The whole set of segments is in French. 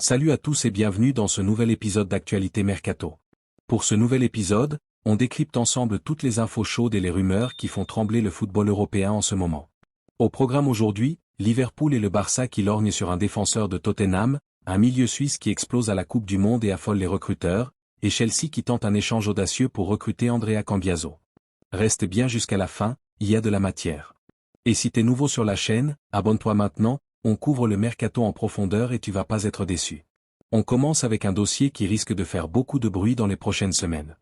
Salut à tous et bienvenue dans ce nouvel épisode d'Actualité Mercato. Pour ce nouvel épisode, on décrypte ensemble toutes les infos chaudes et les rumeurs qui font trembler le football européen en ce moment. Au programme aujourd'hui, Liverpool et le Barça qui lorgnent sur un défenseur de Tottenham, un milieu suisse qui explose à la Coupe du Monde et affole les recruteurs, et Chelsea qui tente un échange audacieux pour recruter Andrea Cambiaso. Reste bien jusqu'à la fin, il y a de la matière. Et si t'es nouveau sur la chaîne, abonne-toi maintenant, on couvre le mercato en profondeur et tu vas pas être déçu. On commence avec un dossier qui risque de faire beaucoup de bruit dans les prochaines semaines.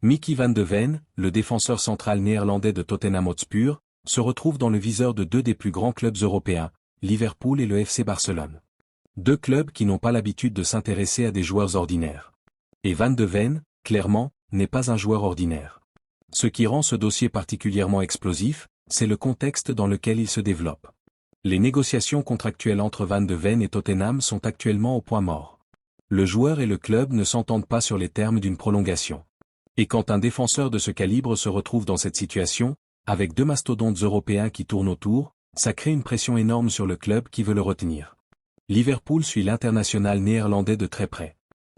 Mickey van de Ven, le défenseur central néerlandais de Tottenham Hotspur, se retrouve dans le viseur de deux des plus grands clubs européens, Liverpool et le FC Barcelone. Deux clubs qui n'ont pas l'habitude de s'intéresser à des joueurs ordinaires. Et Van de Ven, clairement, n'est pas un joueur ordinaire. Ce qui rend ce dossier particulièrement explosif, c'est le contexte dans lequel il se développe. Les négociations contractuelles entre Van de Ven et Tottenham sont actuellement au point mort. Le joueur et le club ne s'entendent pas sur les termes d'une prolongation. Et quand un défenseur de ce calibre se retrouve dans cette situation, avec deux mastodontes européens qui tournent autour, ça crée une pression énorme sur le club qui veut le retenir. Liverpool suit l'international néerlandais de très près.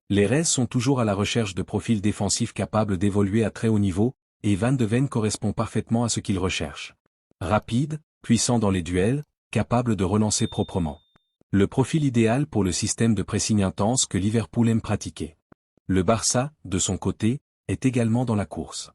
Les Reds sont toujours à la recherche de profils défensifs capables d'évoluer à très haut niveau, et Van de Ven correspond parfaitement à ce qu'ils recherchent. Rapide, puissant dans les duels, capable de relancer proprement. Le profil idéal pour le système de pressing intense que Liverpool aime pratiquer. Le Barça, de son côté, est également dans la course.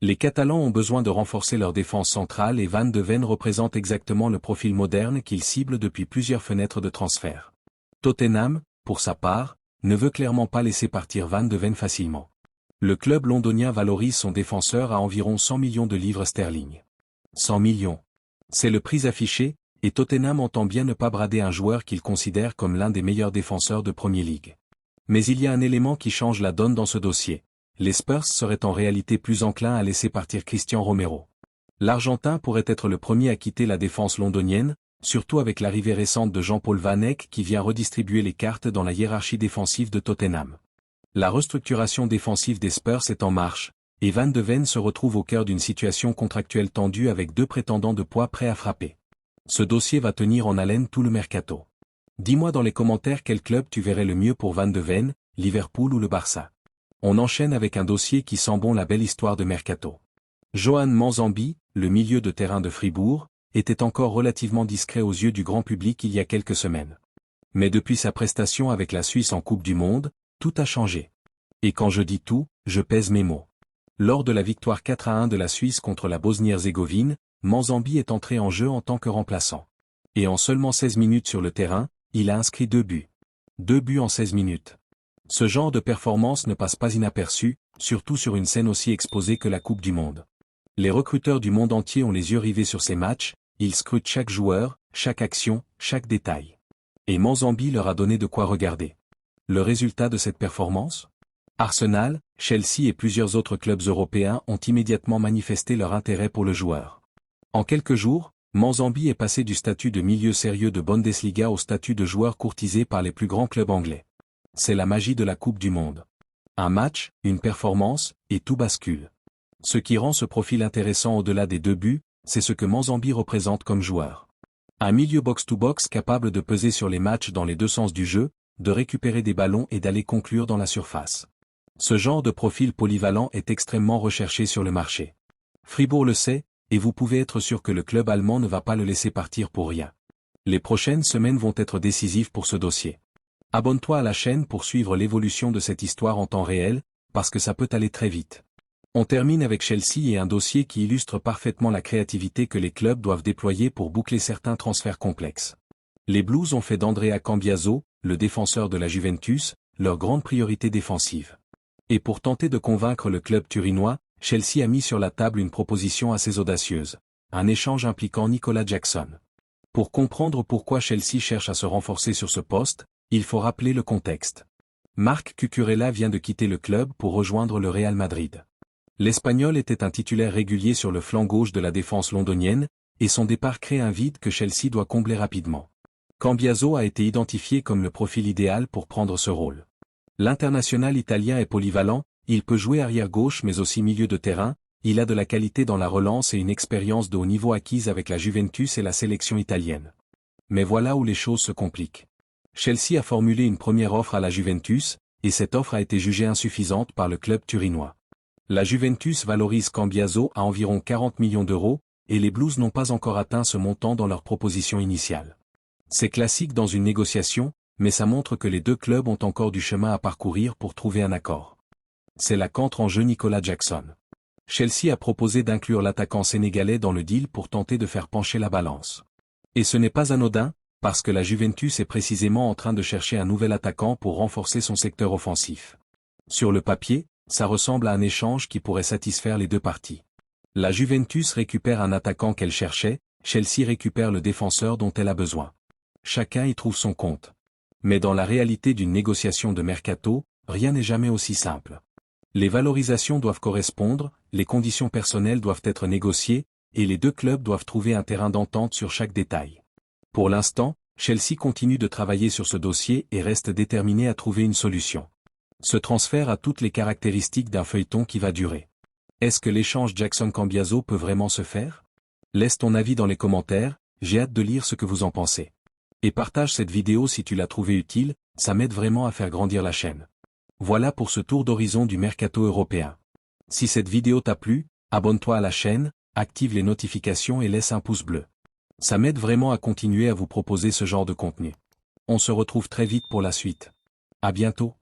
Les Catalans ont besoin de renforcer leur défense centrale et Van de Ven représente exactement le profil moderne qu'ils ciblent depuis plusieurs fenêtres de transfert. Tottenham, pour sa part, ne veut clairement pas laisser partir Van de Ven facilement. Le club londonien valorise son défenseur à environ 100 millions de livres sterling. 100 millions. C'est le prix affiché, et Tottenham entend bien ne pas brader un joueur qu'il considère comme l'un des meilleurs défenseurs de Premier League. Mais il y a un élément qui change la donne dans ce dossier. Les Spurs seraient en réalité plus enclins à laisser partir Cristian Romero. L'Argentin pourrait être le premier à quitter la défense londonienne, surtout avec l'arrivée récente de Jean-Paul Van Eyck qui vient redistribuer les cartes dans la hiérarchie défensive de Tottenham. La restructuration défensive des Spurs est en marche, et Van de Ven se retrouve au cœur d'une situation contractuelle tendue avec deux prétendants de poids prêts à frapper. Ce dossier va tenir en haleine tout le mercato. Dis-moi dans les commentaires quel club tu verrais le mieux pour Van de Ven, Liverpool ou le Barça. On enchaîne avec un dossier qui sent bon la belle histoire de mercato. Johan Manzambi, le milieu de terrain de Fribourg, était encore relativement discret aux yeux du grand public il y a quelques semaines. Mais depuis sa prestation avec la Suisse en Coupe du Monde, tout a changé. Et quand je dis tout, je pèse mes mots. Lors de la victoire 4-1 de la Suisse contre la Bosnie-Herzégovine, Manzambi est entré en jeu en tant que remplaçant. Et en seulement 16 minutes sur le terrain, il a inscrit 2 buts. 2 buts en 16 minutes. Ce genre de performance ne passe pas inaperçu, surtout sur une scène aussi exposée que la Coupe du Monde. Les recruteurs du monde entier ont les yeux rivés sur ces matchs, ils scrutent chaque joueur, chaque action, chaque détail. Et Manzambi leur a donné de quoi regarder. Le résultat de cette performance ? Arsenal, Chelsea et plusieurs autres clubs européens ont immédiatement manifesté leur intérêt pour le joueur. En quelques jours, Manzambi est passé du statut de milieu sérieux de Bundesliga au statut de joueur courtisé par les plus grands clubs anglais. C'est la magie de la Coupe du Monde. Un match, une performance, et tout bascule. Ce qui rend ce profil intéressant au-delà des 2 buts, c'est ce que Manzambi représente comme joueur. Un milieu box-to-box capable de peser sur les matchs dans les deux sens du jeu, de récupérer des ballons et d'aller conclure dans la surface. Ce genre de profil polyvalent est extrêmement recherché sur le marché. Fribourg le sait, et vous pouvez être sûr que le club allemand ne va pas le laisser partir pour rien. Les prochaines semaines vont être décisives pour ce dossier. Abonne-toi à la chaîne pour suivre l'évolution de cette histoire en temps réel, parce que ça peut aller très vite. On termine avec Chelsea et un dossier qui illustre parfaitement la créativité que les clubs doivent déployer pour boucler certains transferts complexes. Les Blues ont fait d'Andrea Cambiaso, le défenseur de la Juventus, leur grande priorité défensive. Et pour tenter de convaincre le club turinois, Chelsea a mis sur la table une proposition assez audacieuse, un échange impliquant Nicolas Jackson. Pour comprendre pourquoi Chelsea cherche à se renforcer sur ce poste, il faut rappeler le contexte. Marc Cucurella vient de quitter le club pour rejoindre le Real Madrid. L'Espagnol était un titulaire régulier sur le flanc gauche de la défense londonienne, et son départ crée un vide que Chelsea doit combler rapidement. Cambiaso a été identifié comme le profil idéal pour prendre ce rôle. L'international italien est polyvalent, il peut jouer arrière-gauche mais aussi milieu de terrain, il a de la qualité dans la relance et une expérience de haut niveau acquise avec la Juventus et la sélection italienne. Mais voilà où les choses se compliquent. Chelsea a formulé une première offre à la Juventus, et cette offre a été jugée insuffisante par le club turinois. La Juventus valorise Cambiaso à environ 40 millions d'euros, et les Blues n'ont pas encore atteint ce montant dans leur proposition initiale. C'est classique dans une négociation, mais ça montre que les deux clubs ont encore du chemin à parcourir pour trouver un accord. C'est là qu'entre en jeu Nicolas Jackson. Chelsea a proposé d'inclure l'attaquant sénégalais dans le deal pour tenter de faire pencher la balance. Et ce n'est pas anodin, parce que la Juventus est précisément en train de chercher un nouvel attaquant pour renforcer son secteur offensif. Sur le papier, ça ressemble à un échange qui pourrait satisfaire les deux parties. La Juventus récupère un attaquant qu'elle cherchait, Chelsea récupère le défenseur dont elle a besoin. Chacun y trouve son compte. Mais dans la réalité d'une négociation de mercato, rien n'est jamais aussi simple. Les valorisations doivent correspondre, les conditions personnelles doivent être négociées, et les deux clubs doivent trouver un terrain d'entente sur chaque détail. Pour l'instant, Chelsea continue de travailler sur ce dossier et reste déterminé à trouver une solution. Ce transfert a toutes les caractéristiques d'un feuilleton qui va durer. Est-ce que l'échange Jackson-Cambiaso peut vraiment se faire? Laisse ton avis dans les commentaires, j'ai hâte de lire ce que vous en pensez. Et partage cette vidéo si tu l'as trouvée utile, ça m'aide vraiment à faire grandir la chaîne. Voilà pour ce tour d'horizon du mercato européen. Si cette vidéo t'a plu, abonne-toi à la chaîne, active les notifications et laisse un pouce bleu. Ça m'aide vraiment à continuer à vous proposer ce genre de contenu. On se retrouve très vite pour la suite. À bientôt.